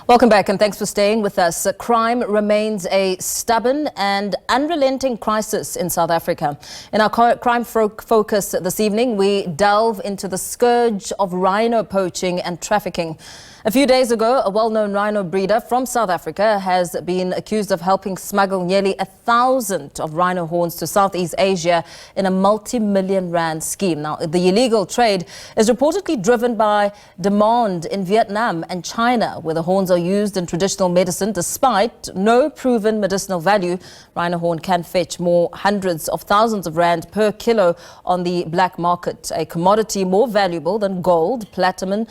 Welcome back and thanks for staying with us. Crime remains a stubborn and unrelenting crisis in South Africa. In our crime focus this evening, we delve into the scourge of rhino poaching and trafficking. A few days ago, a well-known rhino breeder from South Africa has been accused of helping smuggle nearly 1,000 of rhino horns to Southeast Asia in a multi-million rand scheme. Now, the illegal trade is reportedly driven by demand in Vietnam and China, where the horns are used in traditional medicine. Despite no proven medicinal value, rhino horn can fetch more hundreds of thousands of rand per kilo on the black market, a commodity more valuable than gold, platinum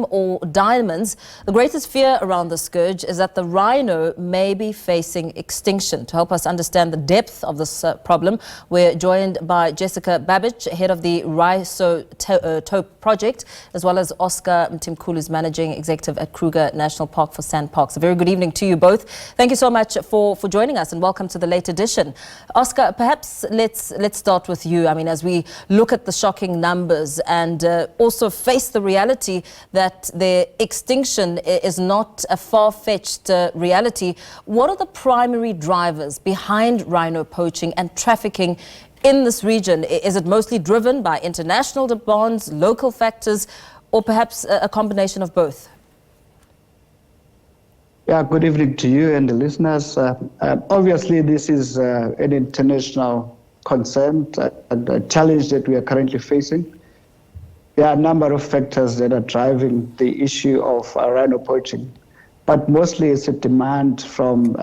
or diamonds. The greatest fear around the scourge is that the rhino may be facing extinction. To help us understand the depth of this problem, we're joined by Jessica Babbage, head of the Risoto project, as well as Oscar Mtimkulu, who's managing executive at Kruger National Park for Sand Parks. A very good evening to you both. Thank you so much for joining us and welcome to the late edition. Oscar, perhaps let's start with you. I mean, as we look at the shocking numbers and also face the reality that their extinction is not a far-fetched reality, what are the primary drivers behind rhino poaching and trafficking in this region? Is it mostly driven by international demands, local factors, or perhaps a combination of both? Yeah, good evening to you and the listeners. Obviously, this is an international concern, a challenge that we are currently facing. There are a number of factors that are driving the issue of rhino poaching, but mostly it's a demand from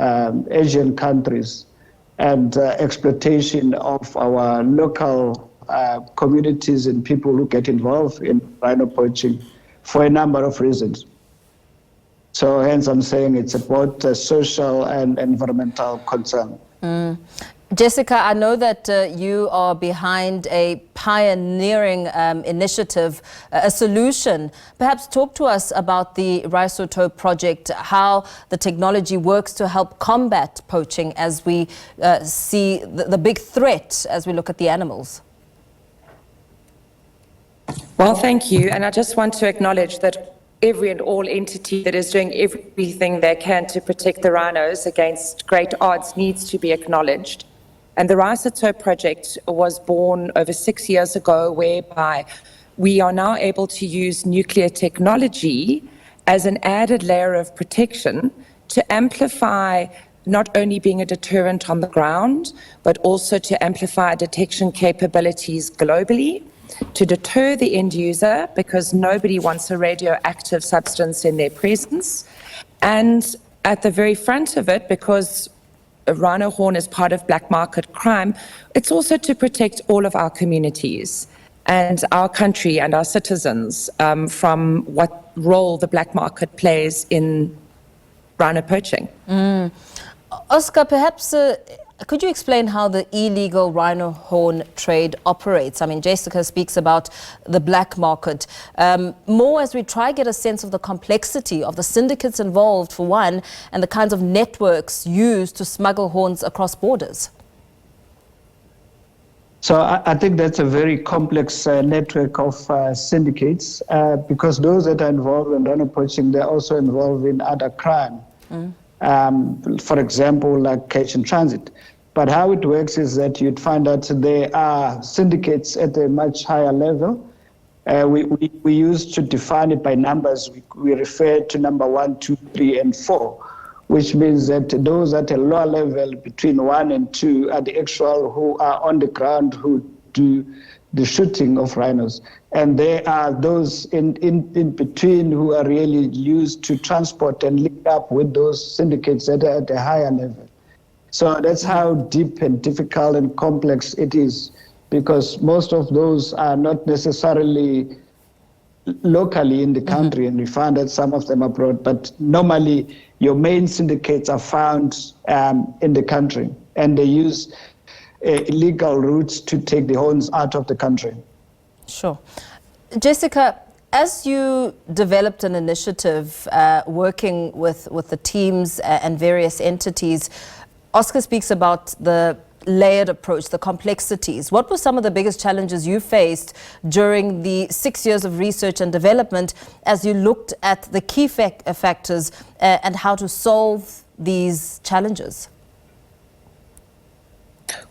Asian countries and exploitation of our local communities and people who get involved in rhino poaching for a number of reasons. So hence I'm saying it's about a social and environmental concern. Jessica, I know that you are behind a pioneering initiative, a solution. Perhaps talk to us about the Risoto project, how the technology works to help combat poaching as we see the big threat as we look at the animals. Well, thank you. And I just want to acknowledge that every and all entity that is doing everything they can to protect the rhinos against great odds needs to be acknowledged. And the Risoto project was born over 6 years ago, whereby we are now able to use nuclear technology as an added layer of protection to amplify not only being a deterrent on the ground, but also to amplify detection capabilities globally, to deter the end user because nobody wants a radioactive substance in their presence. And at the very front of it, because a rhino horn is part of black market crime, it's also to protect all of our communities and our country and our citizens from what role the black market plays in rhino poaching. Oscar, perhaps could you explain how the illegal rhino horn trade operates? I mean, Jessica speaks about the black market. More as we try to get a sense of the complexity of the syndicates involved, for one, and the kinds of networks used to smuggle horns across borders. So I think that's a very complex network of syndicates because those that are involved in rhino poaching, they're also involved in other crime. For example, like cash in transit. But how it works is that you'd find that there are syndicates at a much higher level. We used to define it by numbers. We refer to number 1, 2, 3, and 4, which means that those at a lower level between 1 and 2 are the actual who are on the ground who do the shooting of rhinos. And there are those in between who are really used to transport and link up with those syndicates that are at a higher level. So that's how deep and difficult and complex it is, because most of those are not necessarily locally in the country, and we find that some of them abroad, but normally your main syndicates are found in the country, and they use illegal routes to take the horns out of the country. Sure. Jessica, as you developed an initiative working with the teams and various entities, Oscar speaks about the layered approach, the complexities. What were some of the biggest challenges you faced during the 6 years of research and development as you looked at the key factors and how to solve these challenges?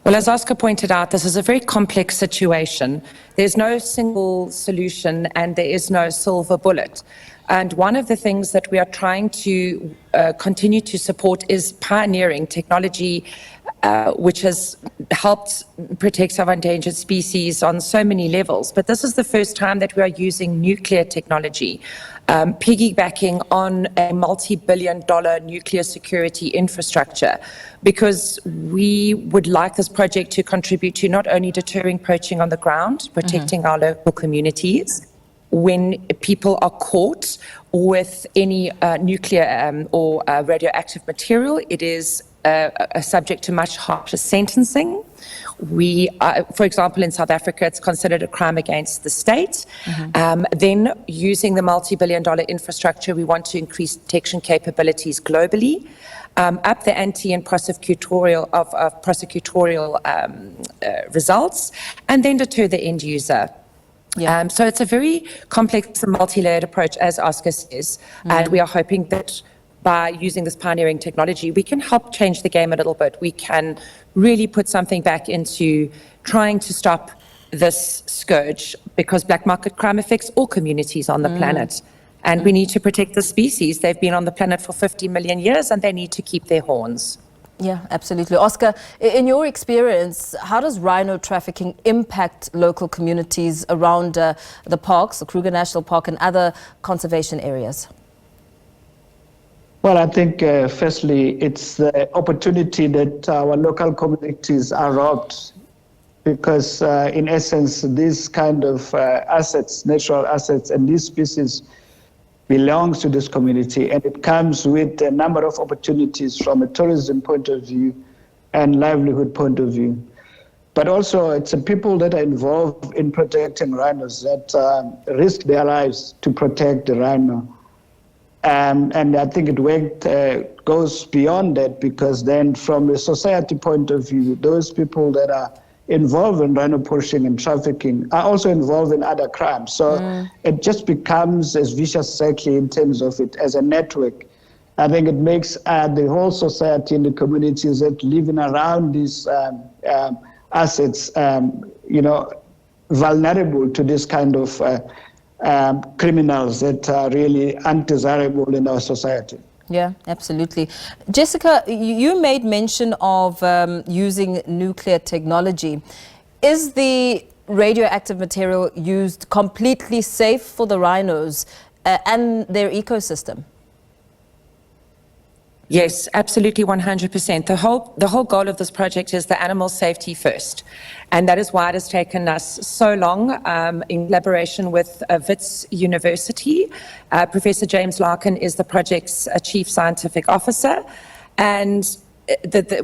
Well, as Oscar pointed out, this is a very complex situation. There's no single solution and there is no silver bullet. And one of the things that we are trying to continue to support is pioneering technology, which has helped protect our endangered species on so many levels. But this is the first time that we are using nuclear technology, piggybacking on a multi-billion-dollar nuclear security infrastructure, because we would like this project to contribute to not only deterring poaching on the ground, protecting our local communities. When people are caught with any nuclear or radioactive material, it is subject to much harsher sentencing. We, for example, in South Africa, it's considered a crime against the state. Then, using the multi-billion-dollar infrastructure, we want to increase detection capabilities globally, up the ante in prosecutorial results, and then deter the end user. Yeah. So it's a very complex and multi-layered approach, as Oscar says, and we are hoping that by using this pioneering technology, we can help change the game a little bit. We can really put something back into trying to stop this scourge, because black market crime affects all communities on the planet. And we need to protect the species. They've been on the planet for 50 million years and they need to keep their horns. Yeah, absolutely. Oscar, in your experience, how does rhino trafficking impact local communities around the parks, the Kruger National Park and other conservation areas? Well, I think firstly, it's the opportunity that our local communities are robbed, because in essence, these kind of assets, natural assets, and these species belongs to this community, and it comes with a number of opportunities from a tourism point of view and livelihood point of view. But also it's the people that are involved in protecting rhinos that risk their lives to protect the rhino. And I think it goes beyond that, because then from a society point of view, those people that are involved in rhino poaching and trafficking are also involved in other crimes. So it just becomes a vicious cycle in terms of it as a network. I think it makes the whole society and the communities that living around these assets, vulnerable to this kind of criminals that are really undesirable in our society. Yeah, absolutely. Jessica, you made mention of using nuclear technology. Is the radioactive material used completely safe for the rhinos and their ecosystem? Yes, absolutely, 100%. The whole goal of this project is the animal safety first. And that is why it has taken us so long in collaboration with Wits University. Professor James Larkin is the project's chief scientific officer. And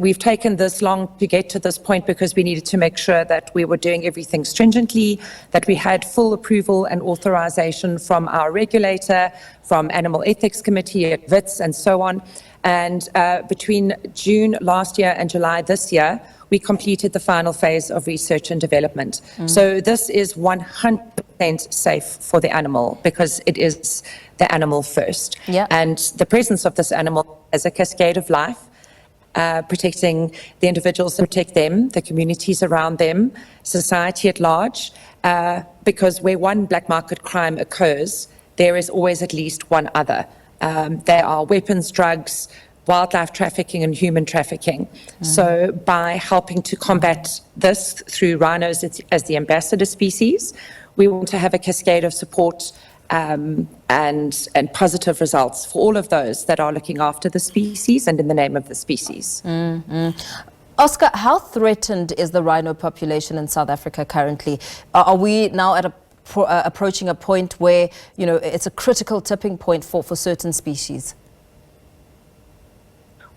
we've taken this long to get to this point because we needed to make sure that we were doing everything stringently, that we had full approval and authorization from our regulator, from Animal Ethics Committee at Wits, and so on. And between June last year and July this year, we completed the final phase of research and development. So this is 100% safe for the animal, because it is the animal first. Yeah. And the presence of this animal as a cascade of life, protecting the individuals that protect them, the communities around them, society at large, because where one black market crime occurs, there is always at least one other. There are weapons, drugs, wildlife trafficking and human trafficking. So by helping to combat this through rhinos as the ambassador species, we want to have a cascade of support and positive results for all of those that are looking after the species and in the name of the species. Oscar, how threatened is the rhino population in South Africa currently? Are we now at approaching a point where, you know, it's a critical tipping point for certain species?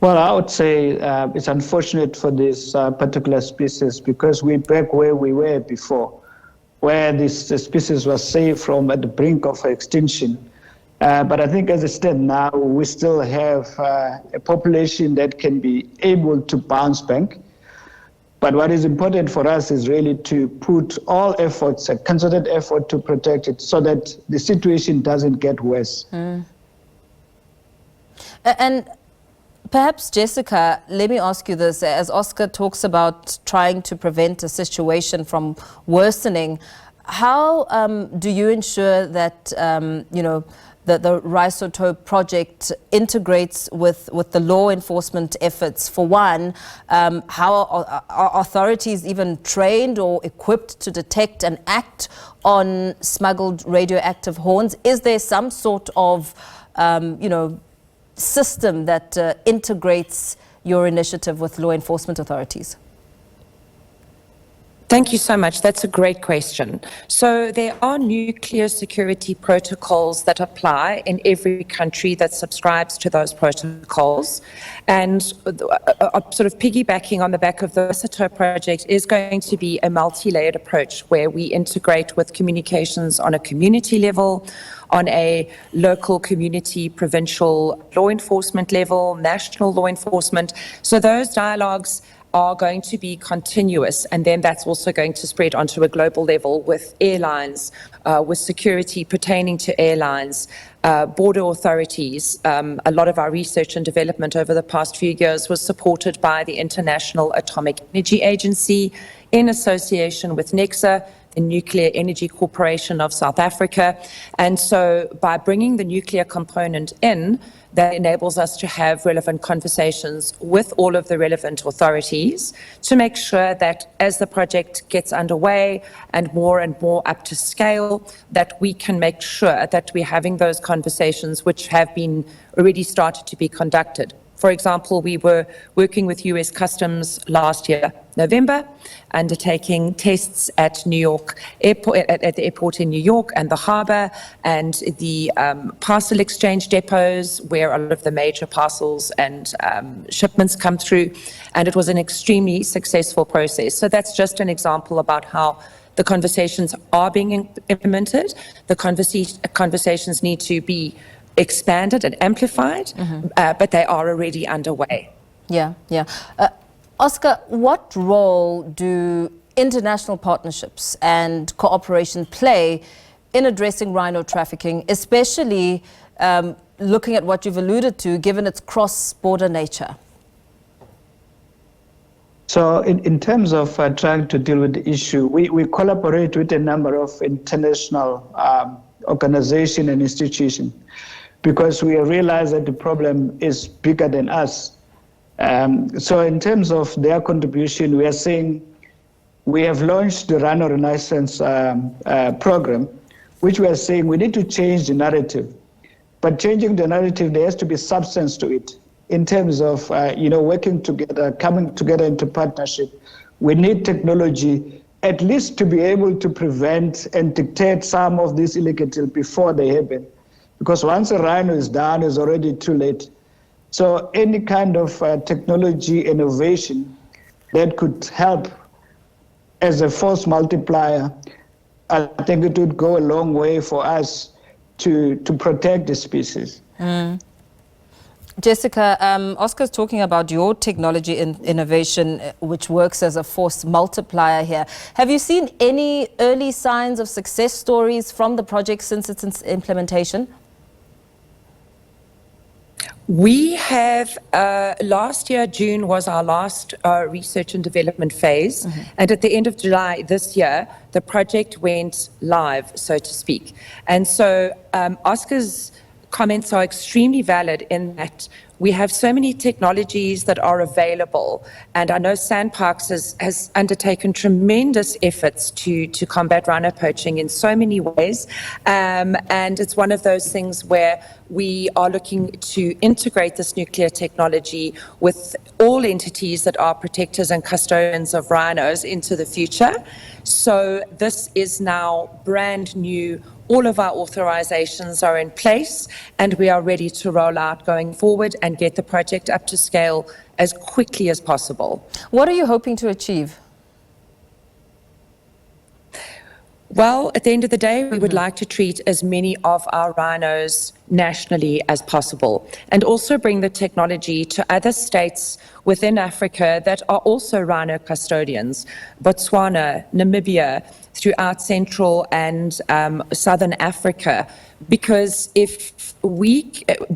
Well, I would say it's unfortunate for this particular species, because we're back where we were before, where this species was safe from at the brink of extinction. But I think as it stands now, we still have a population that can be able to bounce back. But what is important for us is really to put all efforts, a concerted effort to protect it so that the situation doesn't get worse. And perhaps, Jessica, let me ask you this. As Oscar talks about trying to prevent a situation from worsening, how do you ensure that, that the Risoto project integrates with the law enforcement efforts? For one, how are authorities even trained or equipped to detect and act on smuggled radioactive horns? Is there some sort of, system that integrates your initiative with law enforcement authorities? Thank you so much. That's a great question. So there are nuclear security protocols that apply in every country that subscribes to those protocols. And sort of piggybacking on the back of the Risoto project is going to be a multi-layered approach where we integrate with communications on a community level, on a local community, provincial law enforcement level, national law enforcement. So those dialogues are going to be continuous, and then that's also going to spread onto a global level with airlines, with security pertaining to airlines, border authorities. A lot of our research and development over the past few years was supported by the International Atomic Energy Agency in association with NECSA, the Nuclear Energy Corporation of South Africa. And so by bringing the nuclear component in, that enables us to have relevant conversations with all of the relevant authorities to make sure that as the project gets underway and more up to scale, that we can make sure that we're having those conversations which have been already started to be conducted. For example, we were working with US Customs last year, November, undertaking tests at New York Airport, at the airport in New York and the harbour and the parcel exchange depots where a lot of the major parcels and shipments come through. And it was an extremely successful process. So that's just an example about how the conversations are being implemented. The conversations need to be expanded and amplified, but they are already underway. Yeah. Oscar, what role do international partnerships and cooperation play in addressing rhino trafficking, especially looking at what you've alluded to, given its cross-border nature? So in terms of trying to deal with the issue, we collaborate with a number of international organizations and institutions, because we realize that the problem is bigger than us. So in terms of their contribution, we are saying we have launched the Rhino Renaissance program, which we are saying we need to change the narrative. But changing the narrative, there has to be substance to it in terms of working together, coming together into partnership. We need technology at least to be able to prevent and dictate some of these illegals before they happen. Because once a rhino is down, it's already too late. So any kind of technology innovation that could help as a force multiplier, I think it would go a long way for us to protect the species. Jessica, Oscar's talking about your technology innovation, which works as a force multiplier here. Have you seen any early signs of success stories from the project since its implementation? We have, last year, June was our last research and development phase. And at the end of July this year, the project went live, so to speak. And so Oscar's comments are extremely valid in that we have so many technologies that are available. And I know Sandparks has undertaken tremendous efforts to combat rhino poaching in so many ways. And it's one of those things where we are looking to integrate this nuclear technology with all entities that are protectors and custodians of rhinos into the future. So this is now brand new. All of our authorizations are in place, and we are ready to roll out going forward and get the project up to scale as quickly as possible. What are you hoping to achieve? Well, at the end of the day, we would like to treat as many of our rhinos nationally as possible, and also bring the technology to other states within Africa that are also rhino custodians, Botswana, Namibia, throughout Central and Southern Africa. Because if we,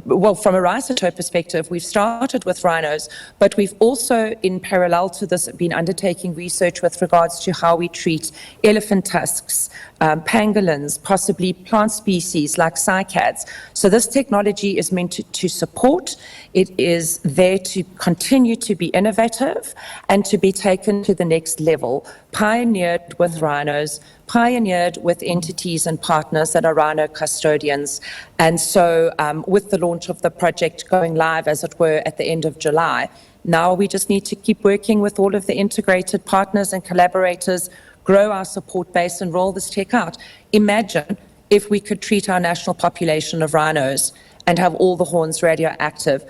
well, from a Risoto perspective, we've started with rhinos, but we've also, in parallel to this, been undertaking research with regards to how we treat elephant tusks, pangolins, possibly plant species like cycads. So this technology is meant to support. It is there to continue to be innovative and to be taken to the next level, pioneered with rhinos, pioneered with entities and partners that are rhino custodians. And so with the launch of the project going live, as it were, at the end of July, now we just need to keep working with all of the integrated partners and collaborators, grow our support base and roll this tech out. Imagine if we could treat our national population of rhinos and have all the horns radioactive.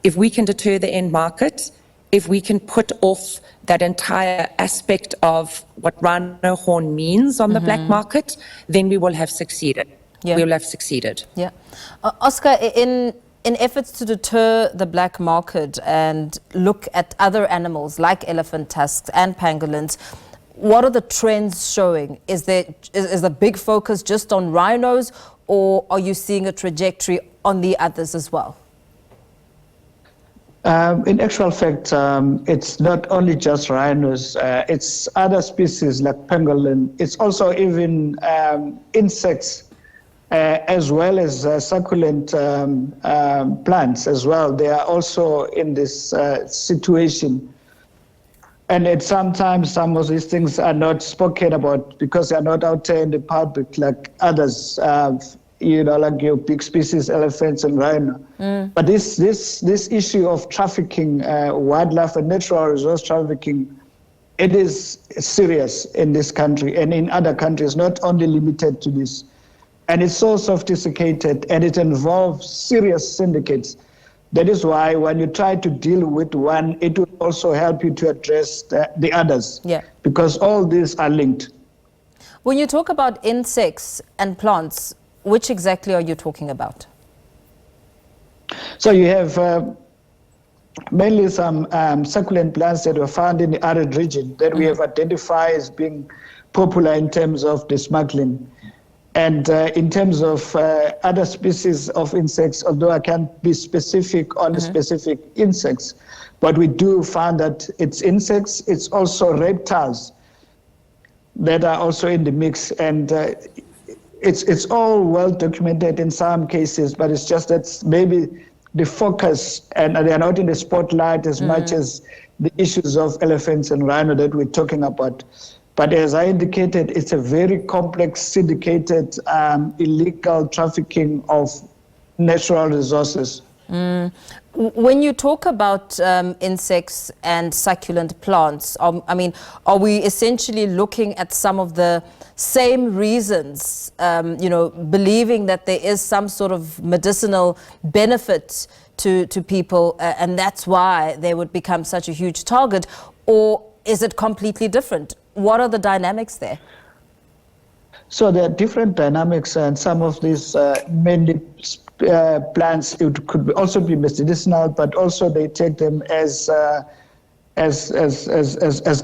If we can deter the end market, if we can put off that entire aspect of what rhino horn means on the black market, then we will have succeeded. Yeah. We will have succeeded. Yeah. Oscar, in efforts to deter the black market and look at other animals like elephant tusks and pangolins, what are the trends showing? Is the big focus just on rhinos, or are you seeing a trajectory on the others as well? In actual fact, it's not only just rhinos, it's other species like pangolin. It's also even insects, as well as succulent plants as well. They are also in this situation. And sometimes some of these things are not spoken about because they're not out there in the public like others, like your big species, elephants and rhino. But this issue of trafficking, wildlife and natural resource trafficking, it is serious in this country and in other countries, not only limited to this. And it's so sophisticated and it involves serious syndicates. That is why when you try to deal with one, it will also help you to address the others. Yeah. Because all these are linked. When you talk about insects and plants, which exactly are you talking about? So you have mainly some succulent plants that were found in the arid region that we have identified as being popular in terms of the smuggling. And in terms of other species of insects, although I can't be specific on the specific insects, but we do find that it's insects, it's also reptiles that are also in the mix. And it's all well documented in some cases, but it's just that maybe the focus, and they are not in the spotlight as much as the issues of elephants and rhino that we're talking about. But as I indicated, it's a very complex, syndicated, illegal trafficking of natural resources. When you talk about insects and succulent plants, are we essentially looking at some of the same reasons, believing that there is some sort of medicinal benefit to people, and that's why they would become such a huge target, or is it completely different? What are the dynamics there? So there are different dynamics, and some of these mainly plants, it could also be medicinal, but also they take them as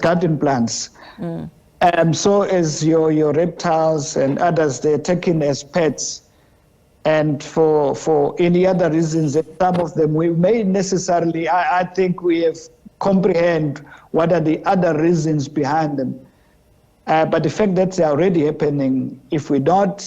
garden plants. So as your reptiles and others, they're taken as pets. And for any other reasons, some of them we may necessarily, I think we have comprehend what are the other reasons behind them. But the fact that they're already happening, if we don't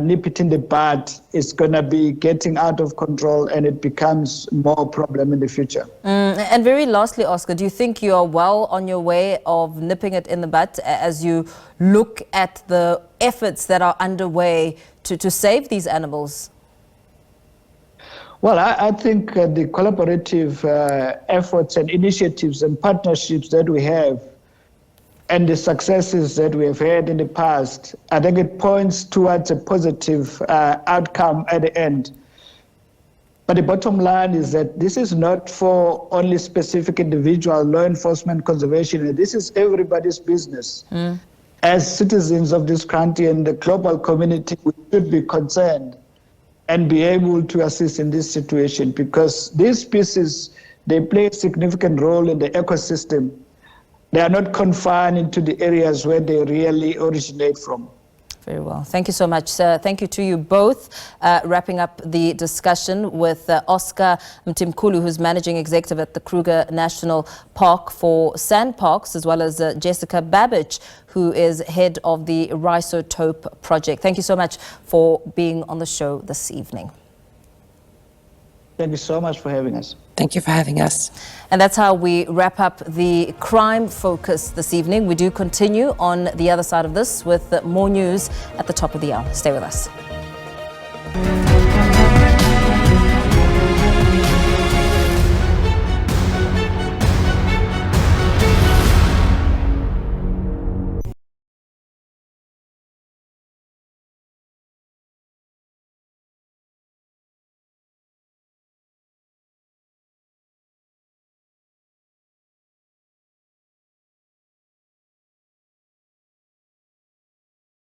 nip it in the bud, it's going to be getting out of control and it becomes more problem in the future. And very lastly, Oscar, do you think you are well on your way of nipping it in the bud as you look at the efforts that are underway to save these animals? Well, I think the collaborative efforts and initiatives and partnerships that we have and the successes that we have had in the past, I think it points towards a positive outcome at the end. But the bottom line is that this is not for only specific individual law enforcement conservation. This is everybody's business. As citizens of this country and the global community, we should be concerned and be able to assist in this situation, because these species, they play a significant role in the ecosystem. They are not confined into the areas where they really originate from. Very well. Thank you so much, sir. Thank you to you both. Wrapping up the discussion with Oscar Mtimkulu, who's Managing Executive at the Kruger National Park for Sand Parks, as well as Jessica Babbage, who is head of the Risoto project. Thank you so much for being on the show this evening. Thank you so much for having us. Thank you for having us. And that's how we wrap up the crime focus this evening. We do continue on the other side of this with more news at the top of the hour. Stay with us.